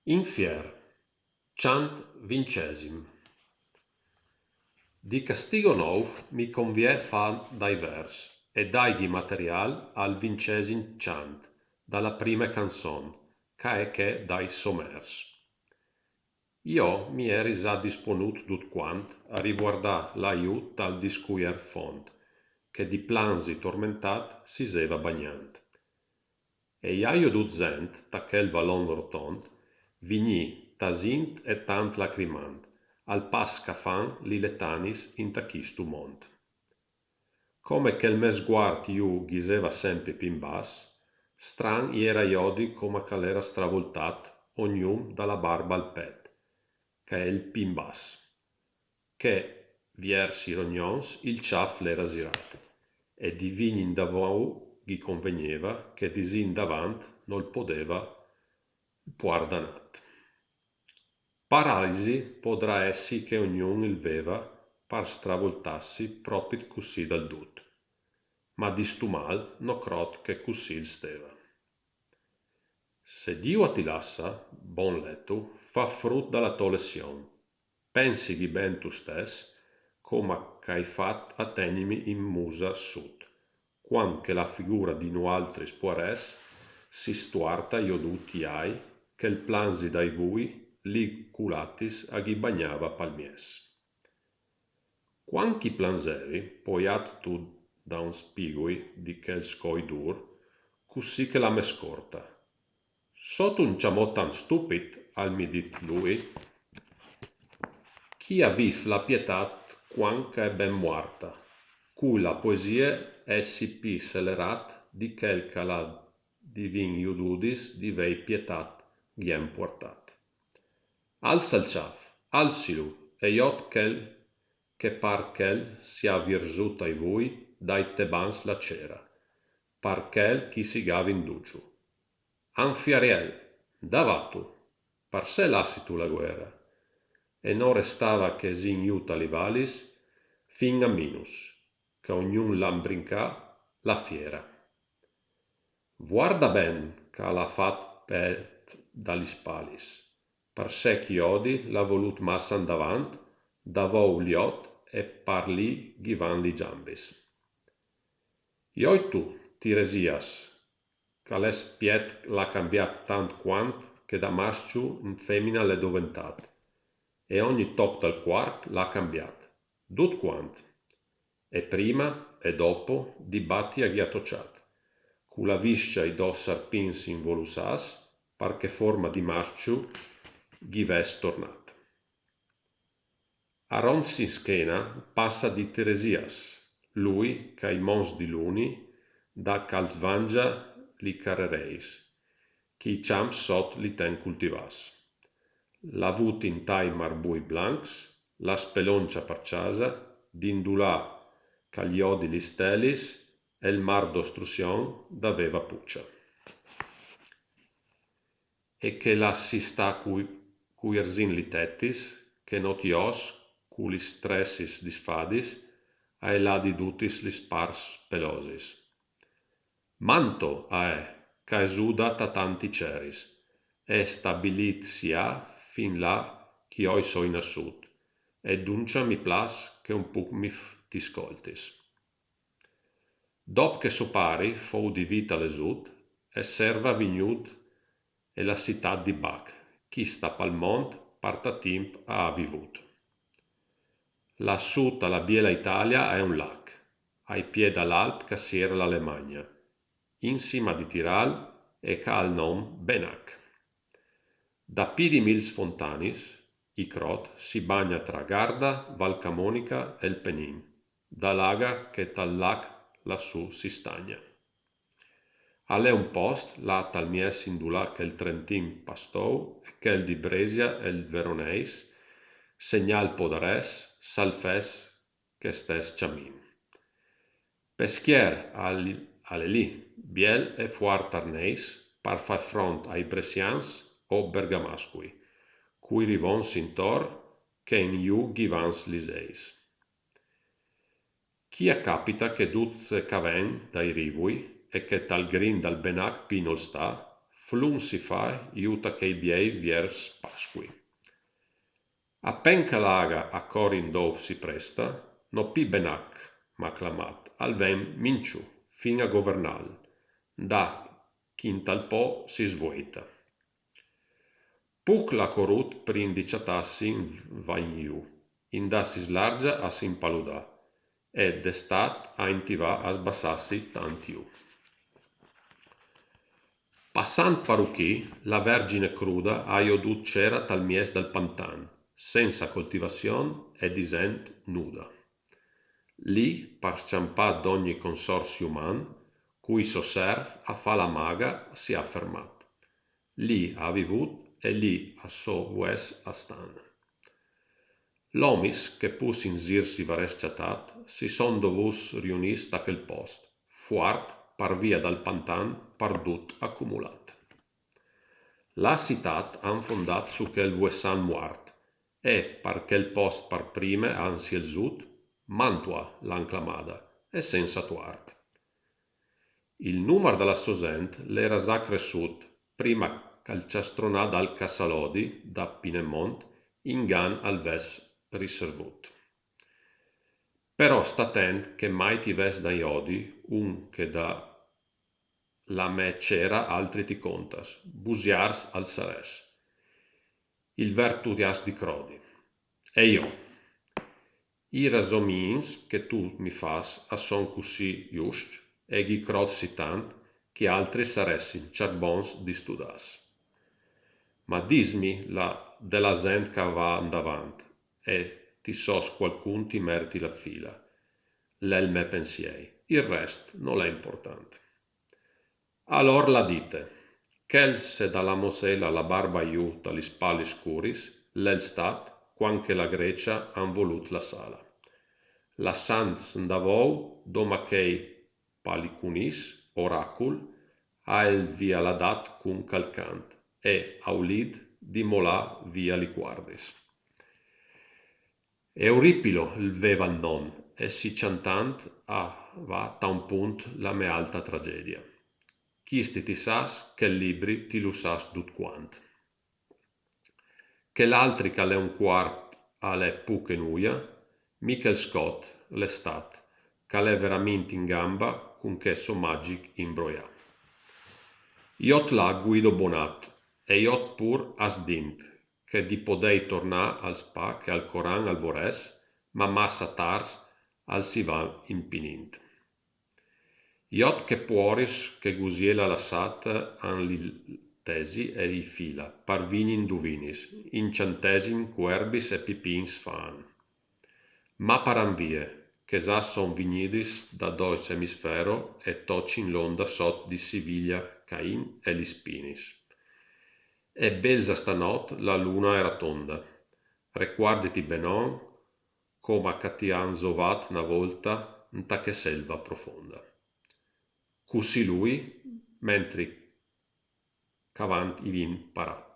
Infier, chant vincèsim. Di castigo nou mi convie fa dai vers e daighi material al vincesim chant, dalla prima canzon, ca è che dai somers. Io mi eri già disponut tutquant a riguardar l'aiut tal discuier font, che di plansi tormentat si seva bagnant. E iaio dut tachel valon rotond, vigni tasint e tant lacrimant, al pas cafan li letanis inta chistu mont. Come che il me sguard iu ghiseva sempre pin bas, stran iera iodi come c'era stravoltat ognun dalla barba al pet, che è il pin bas, che viersi rognons il ciaf l'era sirat, e di vignin davou gli convenieva che disin davant nol podeva puar danat. Paralisi podrà essi che ognun il veva par stravoltassi propit cussì dal dut, ma di stu mal no crot che cussì il steva. Se Dio ti lassa, bon letto, fa frut dalla to lession, pensighi ben tu stes, come c'hai fat a tenimi in musa sut, quan che la figura di nu altri spuares si stuarta io duti ai, che il plansi dai vui li culatis a ghi bagnava palmies. Quanchi plansevi, poiat tu da un spigui di quel scoi dur, cussì che la me scorta. Sot un ciamò tan stupid, al mi dit lui, chi aviv la pietat quanca è ben muarta, cui la poesie è si pi selerat di quel ca la divin iududis di vei pietat gien portat. Alza il ciaf, alzilu, e iot quel che par quel sia virsut ai vui dai tebans la cera, par quel chi si gav in duciu. Anfiariel, davatu, par se lassi tu la guerra, e non restava che sin iuta li valis, fin a minus, che ognun l'ambrinca la fiera. Guarda ben che l'ha fat pet dalis palis, per se chi odi l'ha volut massa davant, davou liot e par li ghivan li giambis. Ioi tu, Tiresias, che l'es piet l'ha cambiat tant quant che da masciu in femina l'è doventat, e ogni toc del quark l'ha cambiat, dut quant, e prima e dopo di batti a ghiatociat, cu la viscia i dos sarpins involusas, par che forma di masciu ghi ves tornat. A ronzi schena passa di Teresias, lui che ai mons di luni da calzvangia li carrereis, chi ciams sot li ten cultivas. L'avut in tai marbui blancs, la speloncia parciasa, d'indulà c'agli odi li stelis, e il mar d'ostrusion d'aveva puccia. E che la si sta cuirsin li tettis, che noti os, cu li stressis disfadis, ae ladi dutis li spars pelosis. Manto ae, ca esuda ta tanti ceris, e stabilit sia fin là chi oi so in assut, e duncia mi plas che un puc mi ti scoltis. Dop che so pari fou di vita lesut, e serva vignut e la città di Bac, chi sta pal mont parta timp ha vivut. Lassù la biela Italia è un lac, ai piedi dall'Alp che siera l'Alemagna, in cima di Tiral e che ha il nome Benac. Da pi di mil spontanis, i crot si bagna tra Garda, Val Camonica e il Penin, da laga che tal lac lassù si stagna. All'è un post, là tal mies indulà che il Trentin pastou, e che il di Bresia e il Veroneis, segnal podares, salfes che stes ciamin. Peschier alle lì, biel e fuar tarneis, par far front ai Brescians o Bergamascui, cui rivon sintor che in iu ghivans liseis. Chi accapita che dut caven dai rivui, e che tal grin dal Benac pinol sta, flun si fa, iuta che i biei viers pasqui. Appen che l'aga a corin dov si presta, no pi benac, m'ha clamat, al ven minciu, fin a governal, da chintal po si svoita. Puc la corut prin diciatassi in vagniu, in da si slargia a si impaludà, e d'estat a intivà a sbassassi tantiu. Passant paruchì, la vergine cruda ha iodut c'era tal mies del pantan, senza coltivazion e disent nuda. Lì, par ciampà d'ogni consorzio uman, cui s'osserv a fa la maga si ha fermat. Lì ha vivut e lì a so vues a stan. L'omis, che pus in zir si vares chatat, si son dovus riunis da quel post, fuart par via dal pantan pardut accumulat. La citat han fondat su quel vuessan muart, e par quel post par prime han si elzut, Mantua l'han clamada, e senza tuart. Il numero della sosent l'era già cresciut, prima ch'al ciastronà dal Cassalodi, da Pinemont, ingan al ves riservut. Però sta tent che mai ti ves da iodi, un che da la me c'era altri ti contas, busiars al sares. Il ver tu ti has di crodi. E io, i rasomins che tu mi fas a son così just, e gli crod si tant, che altri saressin ciarbons di studas. Ma dismi la della gent che va andavant, e ti sos qualcun ti meriti la fila. L'el me pensiei, il rest non è importante. Allor la dite, ch'el se dalla mosela la barba iu dagli spalli scuris, l'el stat, quanche la Grecia han volut la sala. La sans ndavou, doma chei palicunis, oracul, a el via la dat cun calcant, e aulid di molà via li guardis. Euripilo il veva il non, e si ciantant va ta un punt la me alta tragedia. Chisti ti sas, che libri ti lu sas dut quant. Che l'altri che l'è un quart alle puche nuia, Michael Scott l'estat, che l'è veramente in gamba, con che so magic imbroia. Iot là Guido Bonat, e iot pur as dint, che di podei tornar al spa che al Coran al vores, ma massa tars al si va impinint. Iot che puoris che gusiela lassata han li tesi e i fila, parvini induvinis, incantesim querbis e pipins fan. Ma paran vie, che già son vignidis da dois emisfero e tocin l'onda sot di Siviglia, Cain e li spinis. E belza stanot la luna era tonda, requarditi benon, coma che ti han zovat na volta nta che selva profonda. Cusì lui, mentre cavant i vin parat.